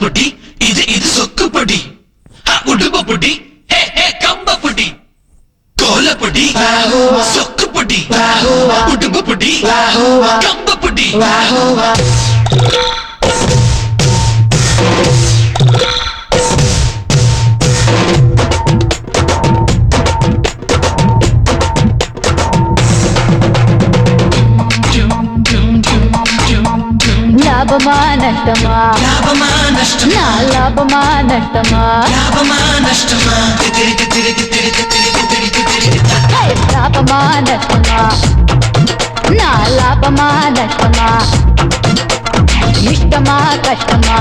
பொடி இது சொக்கு பொடி உடும்ப பொடி கம்ப பொடி கோல பொடி சொக்கு பொடி உடும்ப பொடி கம்ப பொடி லாபமா நஷ்டமா லாபமா நஷ்டமா லாபமா நஷ்டமா லாபமா நஷ்டமா லாபமா நஷ்டமா லாபமா நஷ்டமா இஷ்டமா கஷ்டமா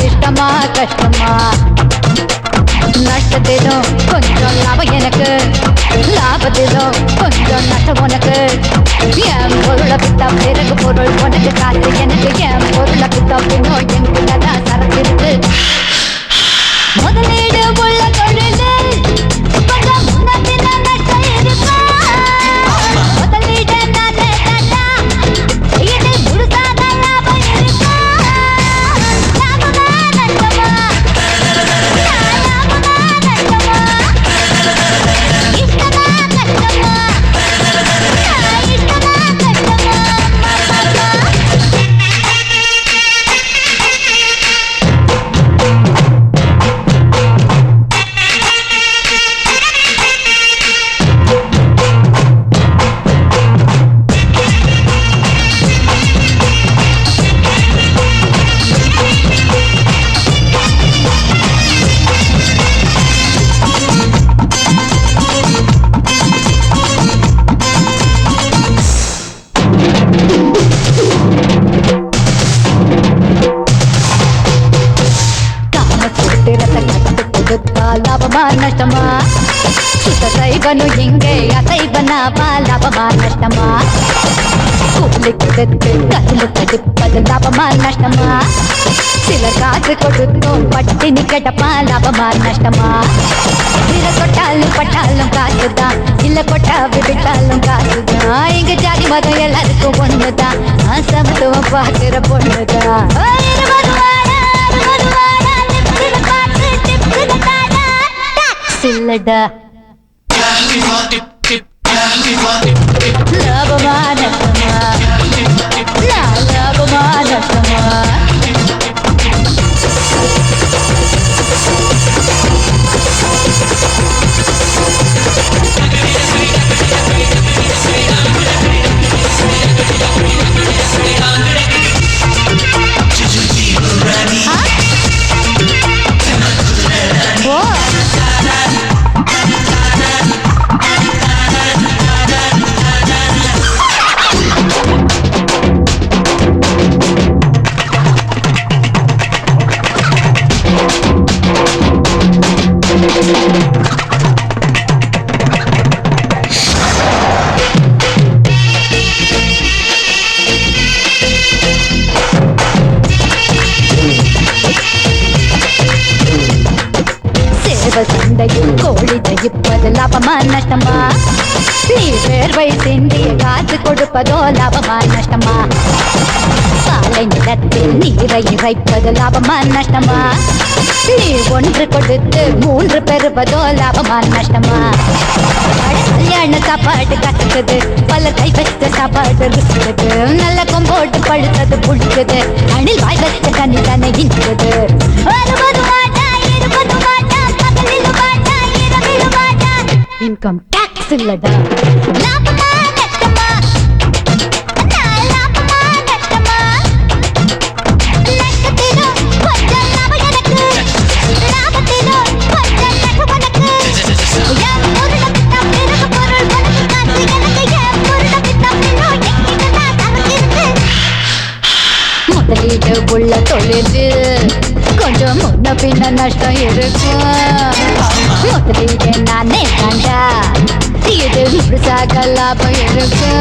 இஷ்டமா கஷ்டமா நஷ்டத்திலும் கொஞ்சம் லாபம் எனக்கு லாபத்திலும் கொஞ்சம் நஷ்டம் உனக்கு என் பொருளை பித்தா பிறகு பொருள் உனக்கு காசு எனக்கு என் பொருளை பித்தா பின்னோ என்கிட்ட தான் சரக்கு இருக்கு முதலீடு உள்ள தொழிலில் கொஞ்சம் முன்ன பின்ன நஷ்டம் இருக்கா முதலீடு நானே தாண்டா இது முழுசாக லாபம் இருக்கா லாபமா நஷ்டமா லாபமா நஷ்டமா இஷ்டமா கஷ்டமா இஷ்டமா கஷ்டமா லாபமா நஷ்டமா சுத்த சைவனு எங்கே அசைவனாவா லாபமா நஷ்டமா கூலி கொடுத்து கரும்பு கடிப்பது லாபமா நஷ்டமா சில காசு கொடுத்தோம் பட்டினி கிடப்பா லாபமா நஷ்டமா சில கொட்டாலும் பட்டாலும் காசுதான் இல்ல கொட்டா விட்டாலும் காசுதான் எங்க ஜாதி மதம் எல்லாருக்கும் ஒண்ணுதான் சமத்துவம் பார்க்கிற பொண்ணுதான் இல்லடா லாபமா நஷ்டமா லாபமா நஷ்டமா சந்தையில் கோழி ஜெயிப்பது லாபமா நஷ்டமா நீ வேர்வை சிந்திய காசு கொடுப்பதோ லாபமா நஷ்டமா பாலை நிலத்தில் நீரை இறைப்பது லாபமா நஷ்டமா நீ ஒன்று கொடுத்து மூன்று பெறுவதோ லாபமா நஷ்டமா கல்யாண சாப்பாடு கத்துக்குது பல கை வச்ச சாப்பாடு ருசிக்குது நல்ல கொம்போட்டு பழுத்தது புடிக்குது அணில் வாய் வச்ச தண்ணி தானே இன்றது இன்கம் டாக்ஸ் இல்லடா லாபமா நஷ்டமா லாபமா நஷ்டமா நஷ்டத்திலோ கொஞ்சம் லாபம் எனக்கு லாபத்திலோ கொஞ்சம் நஷ்டம் உனக்கு என் பொருளை வித்தா பிறகு பொருள் உனக்கு காசு எனக்கு என் பொருளை வித்தா பின்னோ என்கிட்ட தான் சரக்கு இருக்கு முதலீடு உள்ள தொழில் கொஞ்சம் முன்ன பின்ன நஷ்டம் இருக்கு முதலீடு நானே தாண்டா இது முழுசாக லாபம் இருக்கு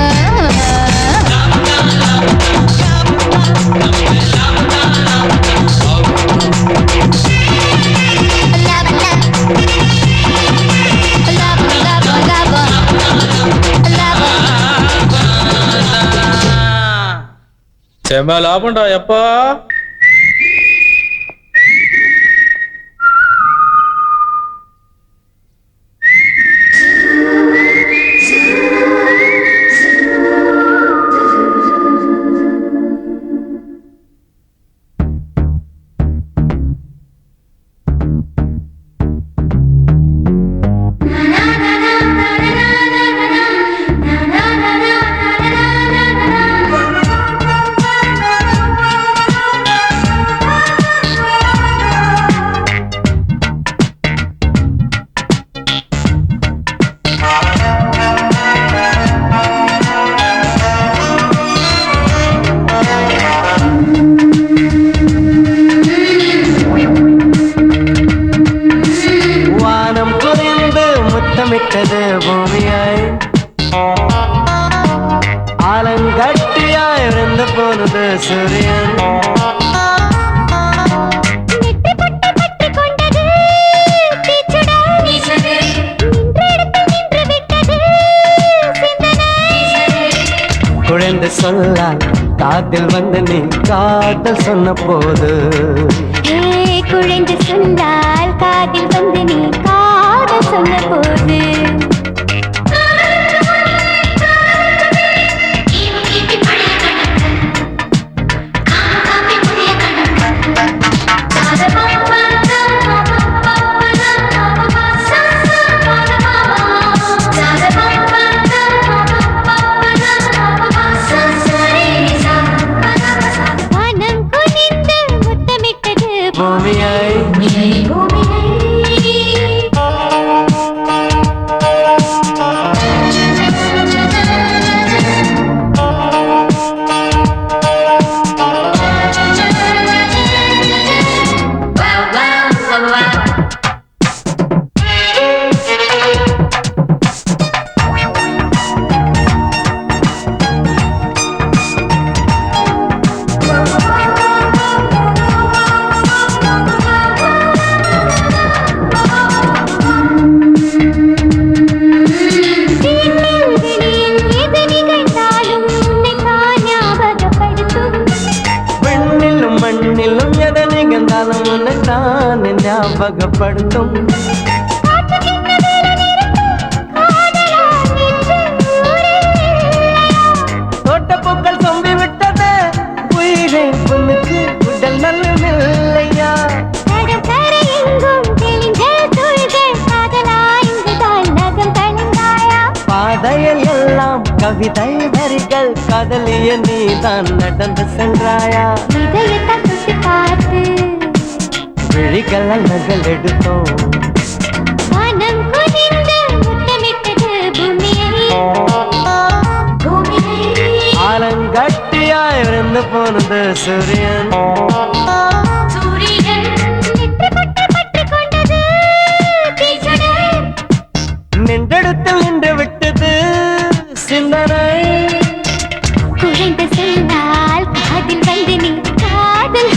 செம்ம லாபம்டா எப்பா. சொல்லால் காதில் வந்து நீ காதல் சொன்ன போது குழைந்து சொன்னால் காதில் வந்து நீ காதல் சொன்ன போது ஞாபகப்படுத்தும் தோட்டப்பூக்கள் சொம்பி விட்டது உயிரை பொண்ணுக்கு உடல் நல்லையா பாதையில் எல்லாம் கவிதை வரிகள் காதலிய நீதான் நடந்து சென்றாயா பார்த்து விழிகள் நகல் எடுத்தோம் மனம் குனிந்து முத்தமிட்டது பூமியை ஆலங்கட்டியாய் விருந்து போனது சூரியன் நின்றெடுத்தில் நின்று விட்டது சிந்தனை குழைந்து சென்றால் காதில் வந்து நீ காதல்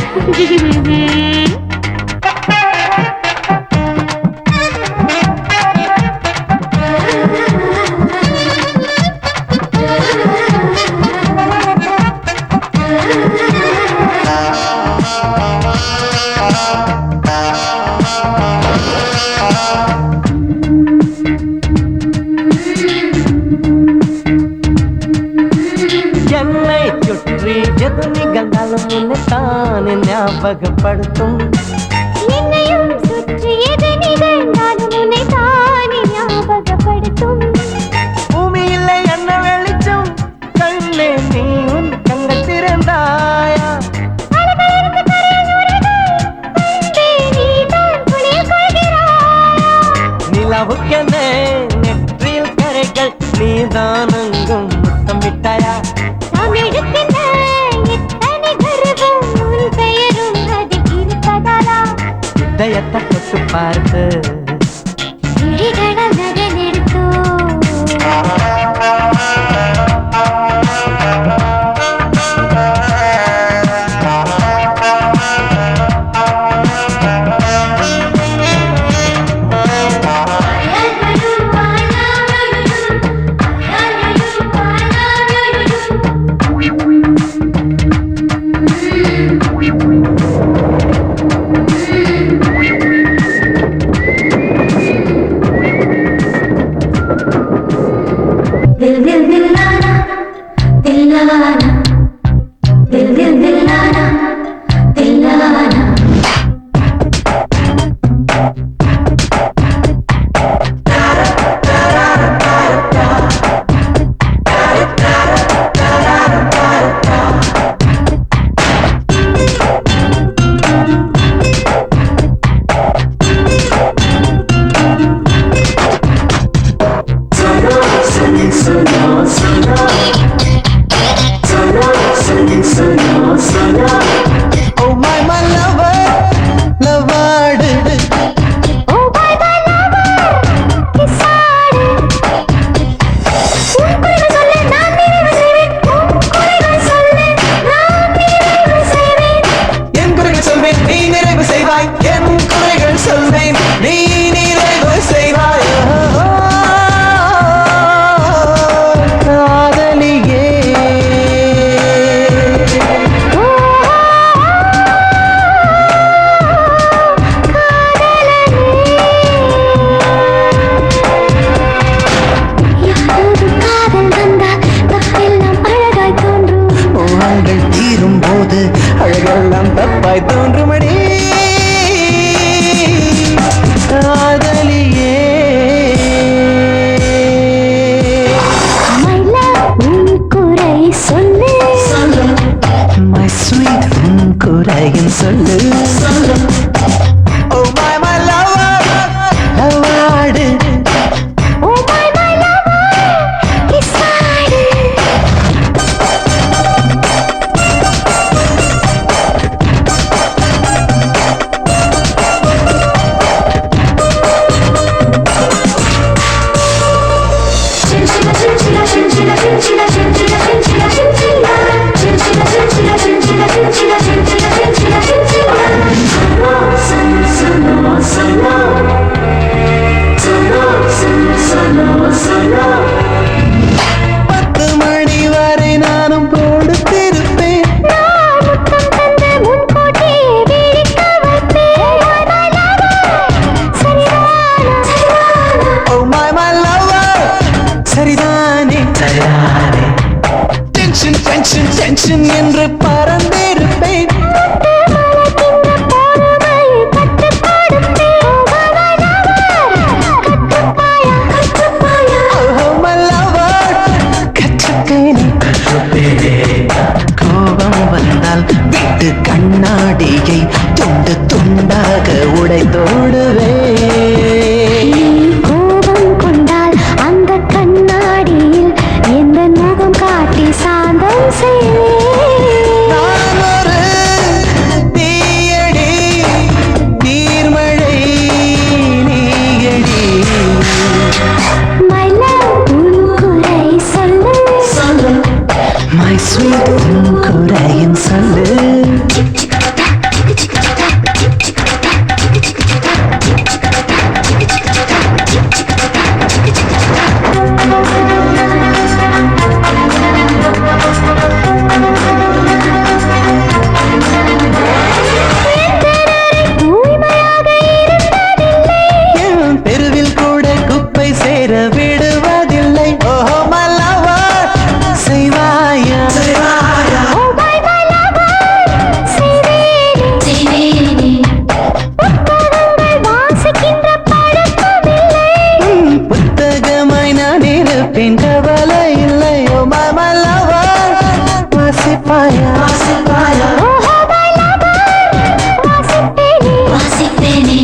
என்னை சுற்றி எது நிகழ்ந்தாலும் உன்னைத்தான் ஞாபகப்படுத்தும் என்னையும் சுற்றி எது நிகழ்ந்தாலும் உன்னைத்தானே ஞாபகப்படுத்தும் பூமி இல்லை என்ன வெளிச்சம் கண்ணே நீ உன் கண்கள் திறந்தாயா நிலவுக்கென நெற்றியில் கரைகள் நீதான் அங்கும் முத்தமிட்டாயா தமிழுக்கென்ன எத்தனை கர்வம் உன் பெயரும் அதில் இருப்பதாலா போது அழகெல்லாம் தப்பாய் தோன்றுமடி காதலியே குறை சொல்லு My sweet குறையின் சொல்லு Oh my lover லவாடு Oh my lover கிசாடு டென்ஷன் என்று பறந்திருப்பேன் கோபம் வந்தால் விட்டு கண்ணாடியை துண்டு துண்டாக உடைத்தோடுவே கோபம் கொண்டால் அந்த கண்ணாடியில் எந்த முகம் காட்டி சாந்தம் செய்வே நான் ஒரு தீயடி நீர்மழை நீயடி My love குறை சொல்லு My sweet குறையின் சொல்லு தெருவில் கூட குப்பை சேர விடுவதில்லை ஓஹோ மல்லவா செய்வாயா Oh my lover செய்வேனே புத்தகங்கள் வாசிக்கின்ற பழக்கமில்லை புத்தகமாய் நான் இருப்பேன் கவலை இல்லை ஓ மல்லவா வாசிப்பாயா Oh my lover வாசிப்பேனே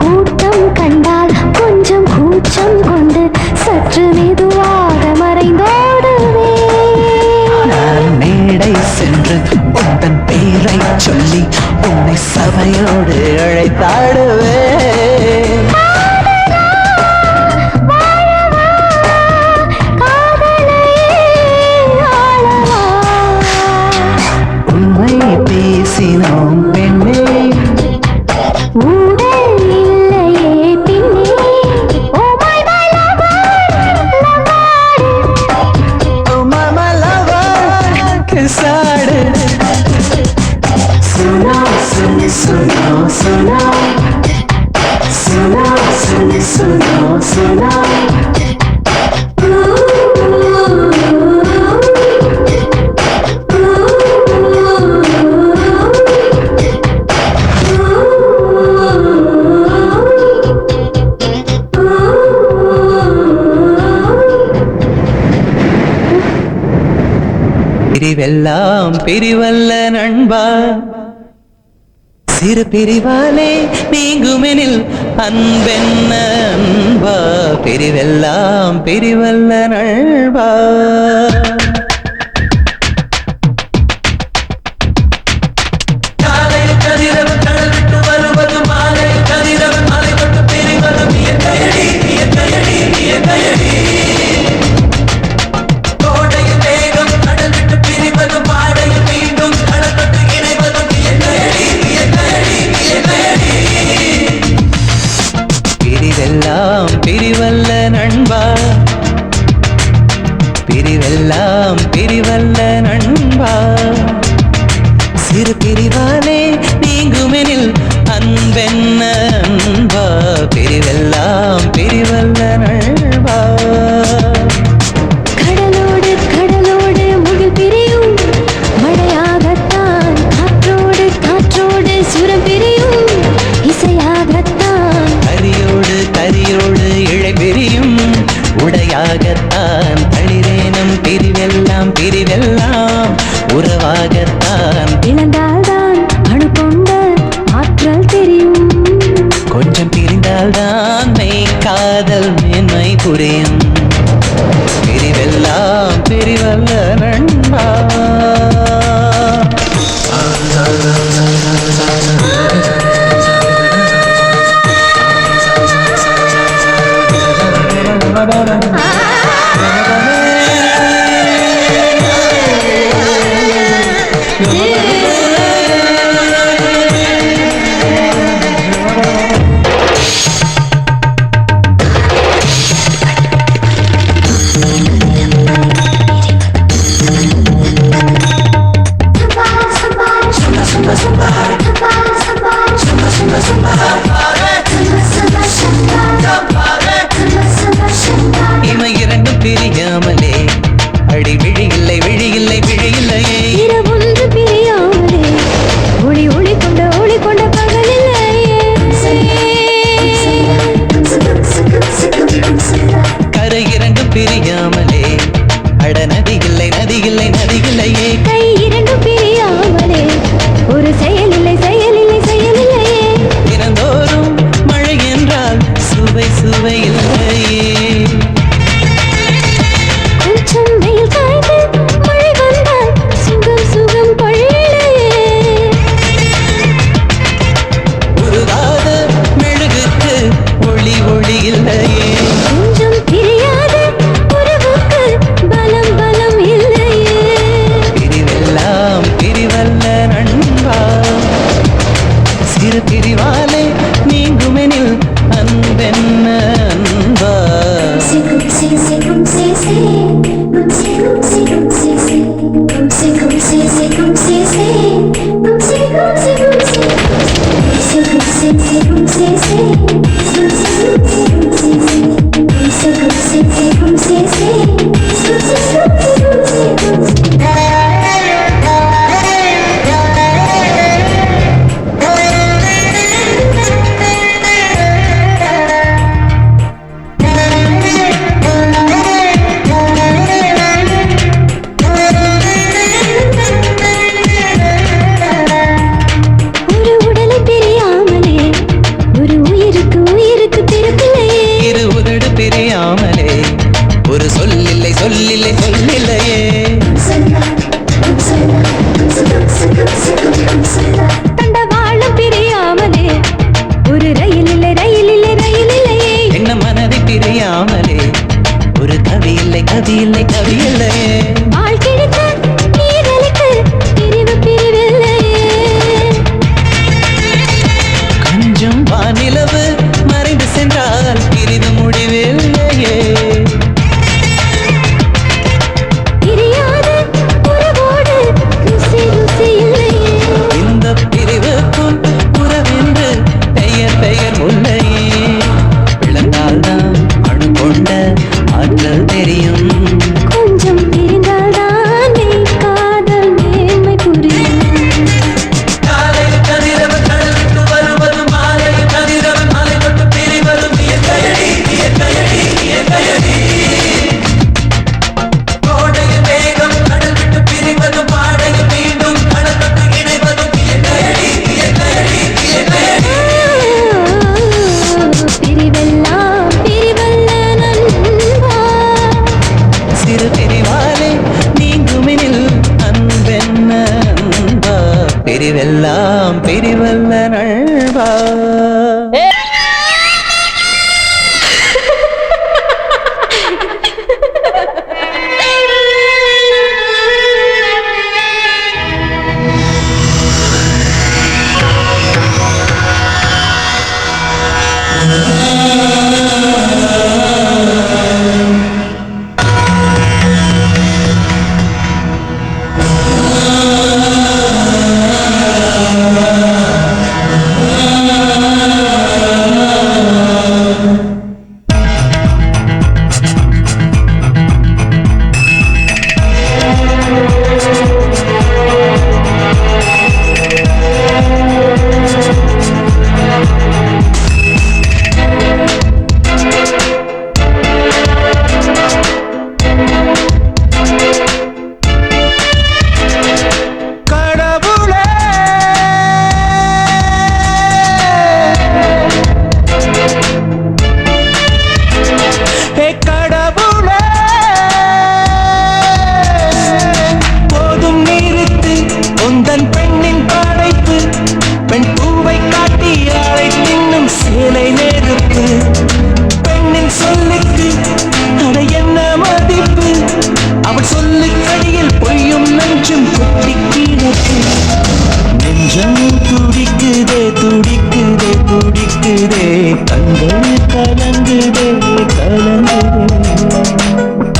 கூட்டம் கண்டால் கொஞ்சம் கூச்சம் கொண்டு சற்று மெதுவாக மறைந்தோடுவே நான் மேடை சென்று உந்தன் பேரை சொல்லி உன்னை சபையோடு அழைத்தாடுவே உண்மை பேசினோம் பெண்ணே ஊடல் இல்லையே பின்னே Oh my lover ஓ மாமா லவா கிசாடு சுனோ சுனி சுனோ சுனோ சுனோ சுனி சுனோ சுனோ பிரிவெல்லாம் பிரிவல்ல நண்பா சிறு பிரிவாலே நீங்குமெனில் அன்பென்ன அன்பா பிரிவெல்லாம் பிரிவல்ல நண்பா பிரிவெல்லாம் பிரிவல்ல நண்பா பிரிவெல்லாம் இமை இரண்டும் பிரியாமலே அடி விழி இல்லை விழி இல்லை விழி இல்லையே இரவொன்று பிரியாமலே ஒளி ஒளி கொண்ட பகலில்லையே கரை இரண்டும் பிரியாமலே அட நதி இல்லை நதி இல்லை நதி இல்லையே கை இரண்டும் பிரியாமலே ஒரு செயலில்லை செயலில்லை செயலில்லையே தினந்தோறும் மழை என்றால் சுவை சுவை இல்லையே கொஞ்சம் வெயில் காய்ந்து மழை வந்தால் சுகம் சுகம் கொள்ளையே உருகாத மெழுகுக்கு ஒளி ஒளி இல்லையே கொஞ்சம் பிரியாத உறவுக்கு பலம் பலம் இல்லையே பிரிவெல்லாம் பிரிவல்ல நண்பா சிறு பிரிவாலே நீங்குமெனில் அன்பென்ன அன்பா ஒரு உடலை பிரியாமலே ஒரு உயிருக்கு உயிருக்கு பிறப்பில்லையே இரு உதடு பிரியாமலே ஒரு சொல்லில்லை சொல்லில்லை சொல்லில்லையே தண்டவாளம் பிரியாமலே ஒரு ரயில் இல்லை ரயில் இல்லை ரயில் இல்லையே என்ன மனதை பிரியாமலே ஒரு கவி இல்லை கவி இல்லை கவி இல்லையே ஆள் கிழித்த நீரலுக்கு பிரிவு பிரிவில்லையே கொஞ்சம் வானிலவு மறைந்து சென்றால் பிரிவு முடிவில்லையே பிரியாத உறவோடு ருசி ருசி இல்லையே இந்த பிரிவுக்குள் உறவென்று பெயர் பெயர் முல்லையே விளந்தால்தான் அணு கொண்ட ஆற்றல் தெரியும் கொஞ்சம் பிரிந்தால்தான் நீ காதல் மேன்மை புரியும் காலையில் கதிரவ கடல் விட்டு வருவது மாலையில் கதிரவ மலை தொட்டு பிரிவதும் இயற்கையடி இயற்கையடி இயற்கையடி கோடையில் மேகம் கடல் விட்டு பிரிவதும் பாடையில் மீண்டும் கடல் தொட்டு இணைவதும் இயற்கையடி இயற்கையடி இயற்கையடி பிரிவெல்லாம் பிரிவல்ல நண்பா சிறு பிரிவாலே நீங்குமெனில் அன்பென்ன அன்பா பிரிவெல்லாம் பிரிவல்ல நல்வா நெஞ்சம் துடிக்குதே துடிக்குதே துடிக்குதே கண்கள் கலங்குதே கலங்குதே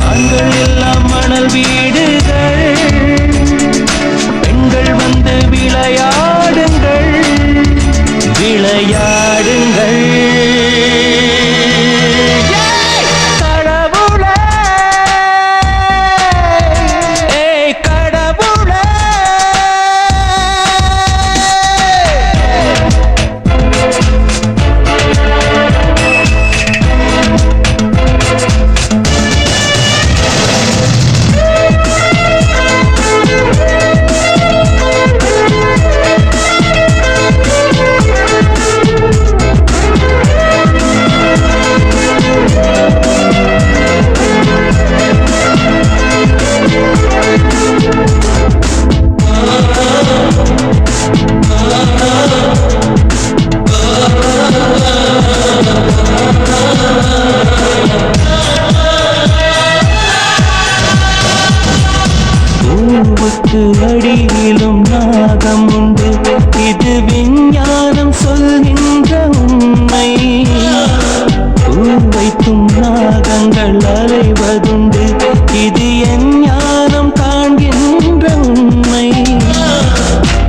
ஆண்கள் எல்லாம் மணல் வீடுகள் பெண்கள் வந்து விளையாடுங்கள் விளையாடுங்கள் அடியிலும் நாகம் உண்டு இது விஞ்ஞானம் சொல்கின்ற உண்மை பூவைத்தும் நாகங்கள் அலைவதுண்டு இது என் ஞானம் காண்கின்ற உண்மை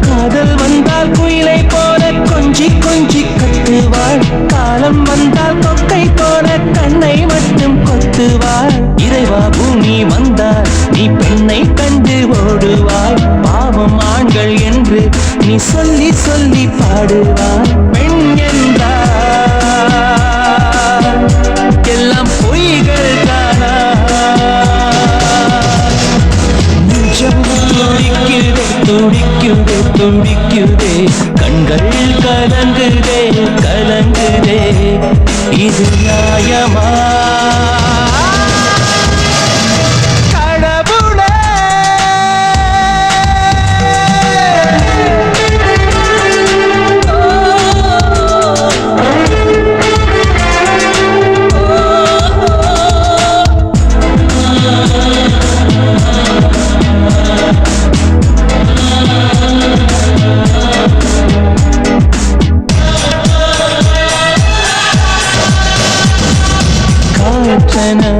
காதல் வந்தால் குயிலை போல கொஞ்சி கொஞ்சி கத்துவாள் காலம் வந்தால் கொக்கை போல கண்ணை மட்டும் கொத்துவாள் இறைவா பூமி வந்தால் நீ பெண்ணை கண்டு ஓடுவாய் பாவம் ஆண்கள் என்று நீ சொல்லி சொல்லி பாடுவாய் பெண் என்றால் எல்லாம் பொய்கள் தானா நெஞ்சம் துடிக்குதே துடிக்குதே துடிக்குதே கண்கள் கலங்குதே கலங்குதே இது நியாயமா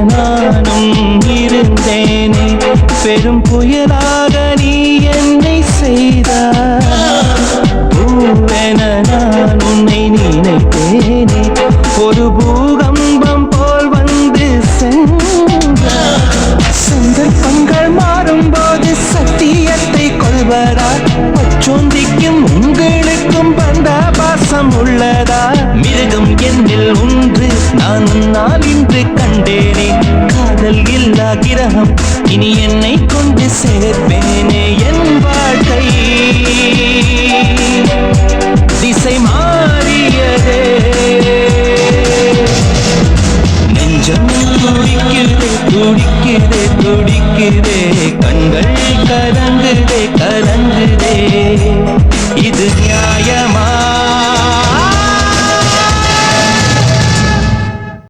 நானும் இருந்தேனே பெரும் புயலாக நீ என்னை செய்தாய் பூவென நான் உன்னை நினைத்தேனே ஒரு பூகம்பம் போல் வந்து சந்தர்ப்பங்கள் மாறும்போது சத்தியத்தை கொள்வதா பச்சோந்திக்கும் உங்களுக்கும் பந்த பாசம் உள்ளதா மிருகம் என்னில் ஒன்று நான் உன்னால் இன்று கண்டேனே காதல் இல்லா கிரகம் இனி என்னை கொண்டு சேர்ப்பேனே என் வாழ்க்கை திசை மாறியதே நெஞ்சம் துடிக்குதே துடிக்குதே துடிக்குதே கண்கள் கலங்குதே கலங்குதே இது நியாய